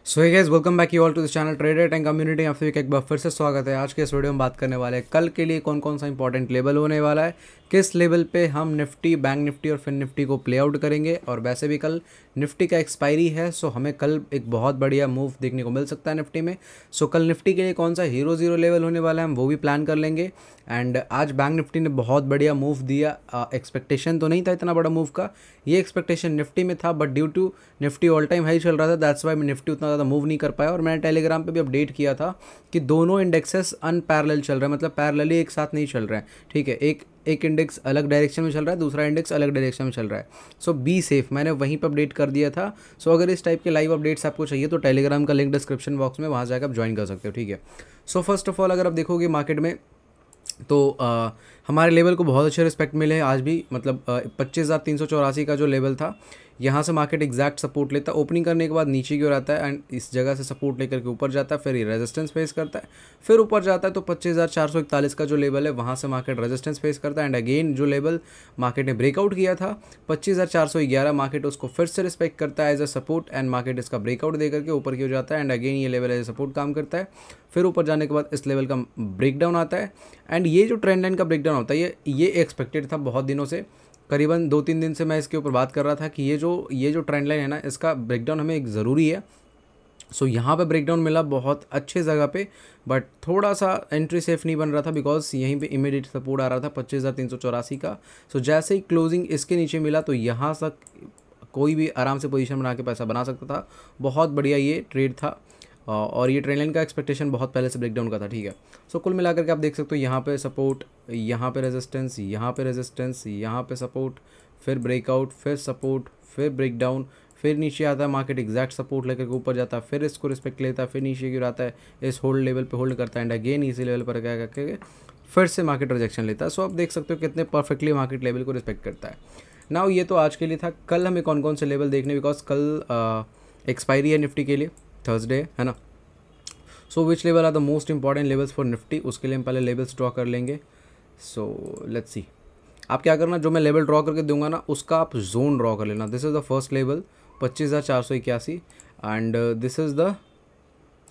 So hey guys, welcome back you all to the channel trader and community. आपसे एक बार फिर से स्वागत है। आज के इस वीडियो में बात करने वाले हैं कल के लिए कौन कौन सा इंपॉर्टेंट लेवल होने वाला है, किस लेवल पे हम निफ्टी, बैंक निफ्टी और फिन निफ्टी को प्ले आउट करेंगे। और वैसे भी कल निफ्टी का एक्सपायरी है, सो हमें कल एक बहुत बढ़िया मूव देखने को मिल सकता है निफ्टी में। सो कल निफ्टी के लिए कौन सा हीरो जीरो लेवल होने वाला है हम वो भी प्लान कर लेंगे। एंड आज बैंक निफ्टी ने बहुत बढ़िया मूव दिया। एक्सपेक्टेशन तो नहीं था इतना बड़ा मूव का, ये एक्सपेक्टेशन निफ्टी में था, but due to Nifty all time high चल रहा था, दैट्स वाई निफ्टी उतना ज़्यादा मूव नहीं कर पाया। और मैंने टेलीग्राम पे भी अपडेट किया था कि दोनों इंडेक्सेस अनपैरेलल चल रहे हैं, मतलब पैरेलली एक साथ नहीं चल रहे हैं। ठीक है, एक इंडेक्स अलग डायरेक्शन में चल रहा है, दूसरा इंडेक्स अलग डायरेक्शन में चल रहा है। सो बी सेफ, मैंने वहीं पर अपडेट कर दिया था। सो अगर इस टाइप के लाइव अपडेट्स आपको चाहिए तो टेलीग्राम का लिंक डिस्क्रिप्शन बॉक्स में, वहाँ जाकर आप ज्वाइन कर सकते हो। ठीक है, सो फर्स्ट ऑफ ऑल अगर आप देखोगे मार्केट में तो हमारे लेवल को बहुत अच्छे रिस्पेक्ट मिले हैं आज भी। मतलब 25,384 का जो लेवल था, यहाँ से मार्केट एग्जैक्ट सपोर्ट लेता है। ओपनिंग करने के बाद नीचे की ओर आता है एंड इस जगह से सपोर्ट लेकर के ऊपर जाता है, फिर ये रेजिस्टेंस फेस करता है, फिर ऊपर जाता है। तो 25,441 का जो लेवल है वहाँ से मार्केट रेजिस्टेंस फेस करता है एंड अगेन जो लेवल मार्केट ने ब्रेकआउट किया था 25,411, मार्केट उसको फिर से रिस्पेक्ट करता है as a support and market इसका ब्रेकआउट देकर के ऊपर की ओर जाता है एंड अगेन ये लेवल एज अ सपोर्ट काम करता है। फिर ऊपर जाने के बाद इस लेवल का ब्रेकडाउन आता है एंड ये जो ट्रेंड लाइन का ब्रेकडाउन होता है ये एक्सपेक्टेड था बहुत दिनों से। करीबन 2-3 दिन से मैं इसके ऊपर बात कर रहा था कि ये जो ट्रेंड लाइन है ना, इसका ब्रेकडाउन हमें एक ज़रूरी है। सो यहाँ पे ब्रेकडाउन मिला बहुत अच्छे जगह पे, बट थोड़ा सा एंट्री सेफ नहीं बन रहा था बिकॉज यहीं पे इमीडिएट सपोर्ट आ रहा था 25,384 का। सो जैसे ही क्लोजिंग इसके नीचे मिला तो यहाँ तक कोई भी आराम से पोजीशन बना के पैसा बना सकता था। बहुत बढ़िया ये ट्रेड था और ये ट्रेंड लाइन का एक्सपेक्टेशन बहुत पहले से ब्रेकडाउन का था। ठीक है, सो कुल मिलाकर के आप देख सकते हो यहाँ पे सपोर्ट, यहाँ पे रेजिस्टेंस, यहाँ पे रेजिस्टेंस, यहाँ पे सपोर्ट, फिर ब्रेकआउट, फिर सपोर्ट, फिर ब्रेकडाउन, फिर नीचे आता है मार्केट एग्जैक्ट सपोर्ट लेकर के ऊपर जाता है, फिर इसको रिस्पेक्ट लेता है, फिर नीचे की ओर आता है, इस होल्ड लेवल पे होल्ड करता है एंड अगेन इसी लेवल पर क्या करके फिर से मार्केट रिजेक्शन लेता है। सो आप देख सकते हो कितने परफेक्टली मार्केट लेवल को रिस्पेक्ट करता है। नाउ ये तो आज के लिए था। कल हमें कौन कौन से लेवल देखने, बिकॉज कल एक्सपायरी है निफ्टी के लिए, थर्सडे है ना। So which level are the most important levels for Nifty, उसके लिए हम पहले लेवल्स ड्रॉ कर लेंगे। सो लेट्स सी, आप क्या करना, जो मैं लेवल ड्रॉ करके दूंगा ना उसका आप जोन ड्रॉ कर लेना। This is the first level 25,481 and this is the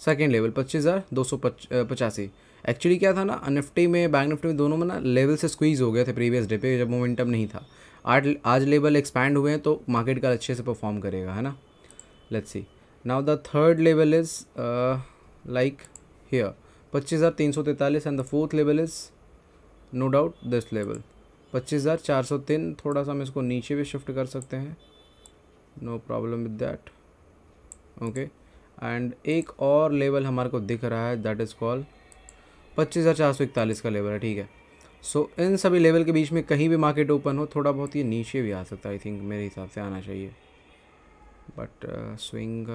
second level 25,285। Actually क्या था ना, निफ्टी में बैंक निफ्टी में दोनों में ना लेवल से स्क्वीज हो गए थे प्रीवियस डे पे जब मोमेंटम नहीं था। आज लेवल एक्सपैंड हुए हैं तो मार्केट का अच्छे से परफॉर्म करेगा, है ना। Let's see, now the third level is like here 25,343 and the fourth level is no doubt this level 25,403। थोड़ा सा हम इसको नीचे भी शिफ्ट कर सकते हैं, no problem with that. Okay, and एक और लेवल हमारे को दिख रहा है दैट इज़ कॉल्ड 25,441 का लेवल है। ठीक है, सो इन सभी लेवल के बीच में कहीं भी मार्केट ओपन हो, थोड़ा बहुत ये नीचे भी आ सकता है। आई थिंक मेरे हिसाब से आना चाहिए, बट स्विंग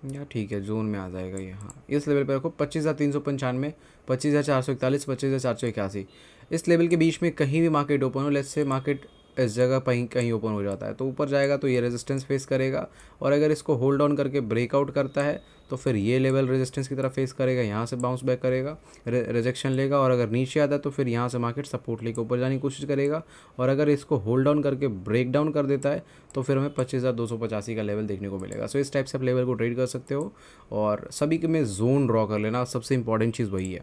या ठीक है जोन में आ जाएगा ये। हाँ, इस लेवल पे रखो 25,395, 25,441, 25,481। इस लेवल के बीच में कहीं भी मार्केट ओपन हो, लेट्स से मार्केट इस जगह कहीं कहीं ओपन हो जाता है तो ऊपर जाएगा तो ये रेजिस्टेंस फेस करेगा, और अगर इसको होल्ड ऑन करके ब्रेकआउट करता है तो फिर ये लेवल रेजिस्टेंस की तरफ फेस करेगा, यहाँ से बाउंस बैक करेगा, रिजेक्शन लेगा, और अगर नीचे आता है तो फिर यहाँ से मार्केट सपोर्ट लेकर ऊपर जाने की कोशिश करेगा, और अगर इसको होल्ड ऑन करके ब्रेक डाउन कर देता है तो फिर हमें 25,285 का लेवल देखने को मिलेगा। सो इस टाइप से आप लेवल को ट्रेड कर सकते हो और सभी के में जोन ड्रॉ कर लेना, सबसे इंपॉर्टेंट चीज़ वही है।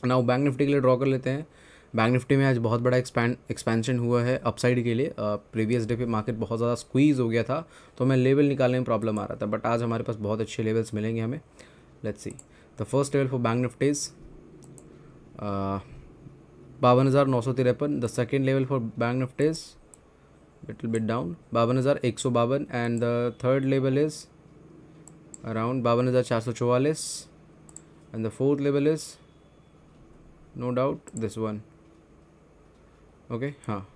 नाउ बैंक निफ्टी के लिए ड्रॉ कर लेते हैं। बैंक निफ्टी में आज बहुत बड़ा एक्सपेंशन हुआ है अपसाइड के लिए। प्रीवियस डे पे मार्केट बहुत ज़्यादा स्क्वीज़ हो गया था तो मैं लेवल निकालने में प्रॉब्लम आ रहा था, बट आज हमारे पास बहुत अच्छे लेवल्स मिलेंगे हमें। Let's see, the first level for bank Nifty is 52,953। The second level for bank Nifty is little bit down 52,152 and the third level is around 52,444 and the fourth level is no doubt this one. Okay, हाँ,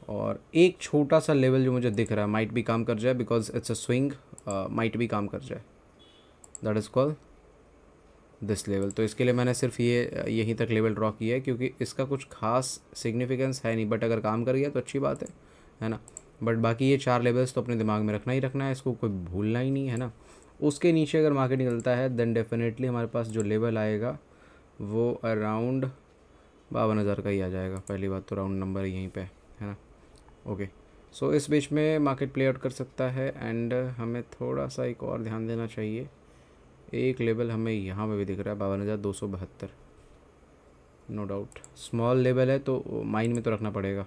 और एक छोटा सा level जो मुझे दिख रहा है माइट भी काम कर जाए because it's a swing, might भी काम कर जाए, that is called this level. तो इसके लिए मैंने सिर्फ ये यहीं तक लेवल ड्रॉ किया है क्योंकि इसका कुछ खास सिग्निफिकेंस है नहीं, बट अगर काम कर गया तो अच्छी बात है ना। बट बाकी ये 4 लेवल्स तो अपने दिमाग में रखना ही रखना है, इसको कोई भूलना ही नहीं है ना। उसके नीचे अगर मार्केट निकलता है देन डेफिनेटली हमारे पास जो लेवल आएगा वो अराउंड 52,000 का ही आ जाएगा। पहली बात तो राउंड नंबर यहीं पे है ना। ओके, सो इस बीच में मार्केट प्ले आउट कर सकता है एंड हमें थोड़ा सा एक और ध्यान देना चाहिए। एक लेवल हमें यहाँ पे भी दिख रहा है 52,272, नो डाउट स्मॉल लेवल है तो माइंड में तो रखना पड़ेगा।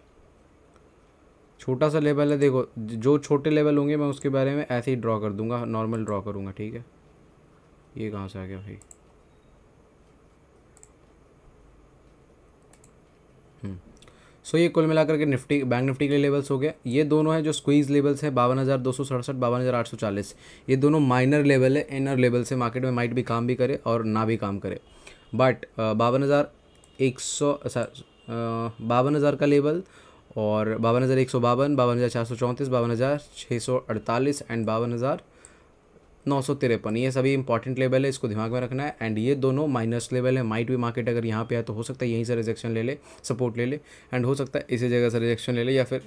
छोटा सा लेवल है, देखो जो छोटे लेवल होंगे मैं उसके बारे में ऐसे ही ड्रॉ कर दूंगा, नॉर्मल ड्रॉ करूँगा, ठीक है। ये कहाँ से आ गया भाई? सो ये कुल मिलाकर के निफ्टी बैंक निफ्टी के लिए लेवल्स हो गए। ये दोनों हैं जो स्क्वीज़ लेवल्स है 52,267, 52,840। ये दोनों माइनर लेवल है, इनर लेवल से मार्केट में माइट भी काम भी करे और ना भी काम करे। बट 52,100 का लेवल और 52,152, 52,434, 52,648 एंड 52,953, ये सभी इंपॉर्टेंट लेवल है, इसको दिमाग में रखना है। एंड ये दोनों माइनस लेवल है। माइट भी मार्केट अगर यहाँ पे आए तो हो सकता है यहीं से रिजेक्शन ले ले, सपोर्ट ले ले, एंड हो सकता है इसी जगह से रिजेक्शन ले ले, या फिर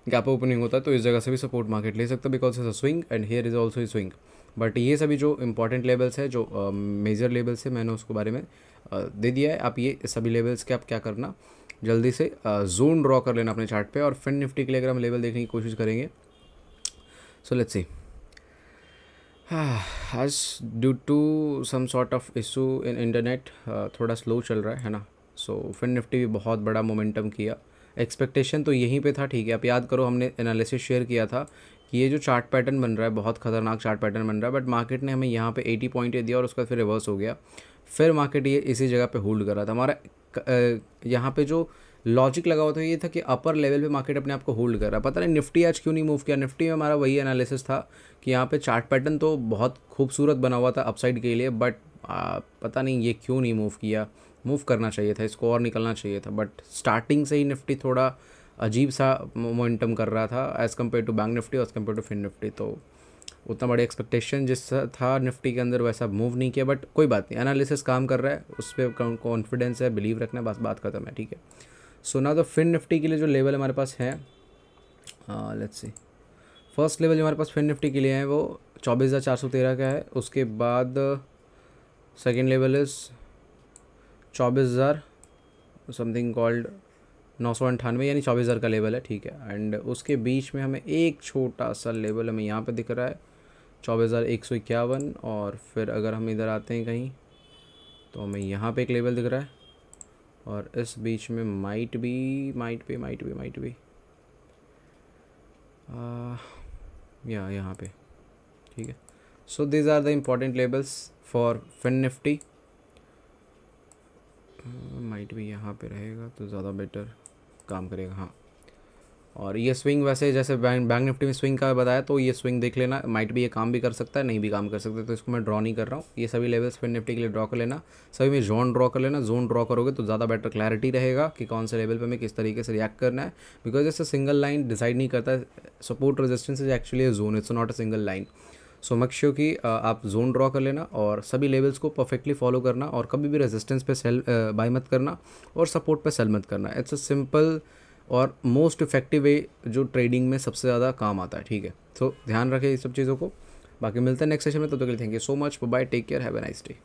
गैप ओपनिंग होता है तो इस जगह से भी सपोर्ट मार्केट ले सकता है, because is a swing and here is also swing. But ये सभी जो इंपॉर्टेंट लेवल्स है, जो मेजर लेवल्स है, मैंने उसके बारे में दे दिया है। आप ये सभी लेवल्स के आप क्या करना, जल्दी से जोन ड्रॉ कर लेना अपने चार्ट पे। और फिन निफ्टी के लिए अगर हम लेवल देखने की कोशिश करेंगे, सो लेट्स सी, आज due to some sort of issue in internet थोड़ा स्लो चल रहा है ना। सो फिन निफ्टी भी बहुत बड़ा मोमेंटम किया, एक्सपेक्टेशन तो यहीं पे था, ठीक है। आप याद करो हमने एनालिसिस शेयर किया था कि ये जो चार्ट पैटर्न बन रहा है बहुत ख़तरनाक चार्ट पैटर्न बन रहा है, बट मार्केट ने हमें यहाँ पे 80 पॉइंट दिया और उसका फिर रिवर्स हो गया। फिर मार्केट ये इसी जगह पे होल्ड कर रहा था। हमारा यहाँ पे जो लॉजिक लगा हुआ था ये था कि अपर लेवल पे मार्केट अपने आप को होल्ड कर रहा है। पता नहीं निफ्टी आज क्यों नहीं मूव किया। निफ्टी में हमारा वही एनालिसिस था कि यहाँ पे चार्ट पैटर्न तो बहुत खूबसूरत बना हुआ था अपसाइड के लिए, बट पता नहीं ये क्यों नहीं मूव किया। मूव करना चाहिए था, इसको और निकलना चाहिए था, बट स्टार्टिंग से ही निफ्टी थोड़ा अजीब सा मोमेंटम कर रहा था as compared to bank Nifty, as compared to fin Nifty. तो उतना बड़ी एक्सपेक्टेशन जिस था निफ्टी के अंदर वैसा मूव नहीं किया, बट कोई बात नहीं, एनालिसिस काम कर रहा है, उस पर कॉन्फिडेंस है, बिलीव रखना है, बस बात खत्म है, ठीक है। सो ना तो फिन निफ्टी के लिए जो लेवल हमारे पास है, लेट्स सी, फर्स्ट लेवल जो हमारे पास फिन निफ्टी के लिए है वो 24,413 का है। उसके बाद second level is 24,000 something called 998, यानी 24,000 का लेवल है, ठीक है। एंड उसके बीच में हमें एक छोटा सा लेवल हमें यहाँ पे दिख रहा है 24,151, और फिर अगर हम इधर आते हैं कहीं तो हमें यहाँ पे एक लेवल दिख रहा है, और इस बीच में माइट भी यहाँ पे, ठीक है। So these are the important levels for fin Nifty. Might भी यहाँ पे रहेगा तो ज़्यादा बेटर काम करेगा, हाँ। और ये स्विंग वैसे जैसे बैंक निफ्टी में स्विंग का बताया, तो ये स्विंग देख लेना, माइट भी ये काम भी कर सकता है, नहीं भी काम कर सकता है, तो इसको मैं ड्रॉ नहीं कर रहा हूँ। ये सभी लेवल्स फिन निफ्टी के लिए ड्रॉ कर लेना, सभी में जोन ड्रॉ कर लेना। जोन ड्रॉ करोगे तो ज़्यादा बेटर क्लैरिटी रहेगा कि कौन से लेवल पे हमें किस तरीके से रिएक्ट करना है, बिकॉज जैसे सिंगल लाइन डिसाइड नहीं करता है। Support resistance is actually a zone, it's not a single line. So make sure कि आप जोन ड्रॉ कर लेना और सभी लेवल्स को परफेक्टली फॉलो करना, और कभी भी रेजिस्टेंस पे सेल बाय मत करना और सपोर्ट पे सेल मत करना। इट्स अ सिंपल और मोस्ट इफेक्टिव वे जो ट्रेडिंग में सबसे ज़्यादा काम आता है, ठीक है। सो ध्यान रखें इस सब चीज़ों को। बाकी मिलते हैं नेक्स्ट सेशन में, तब तक के लिए thank you so much, bye, take care, have a nice day.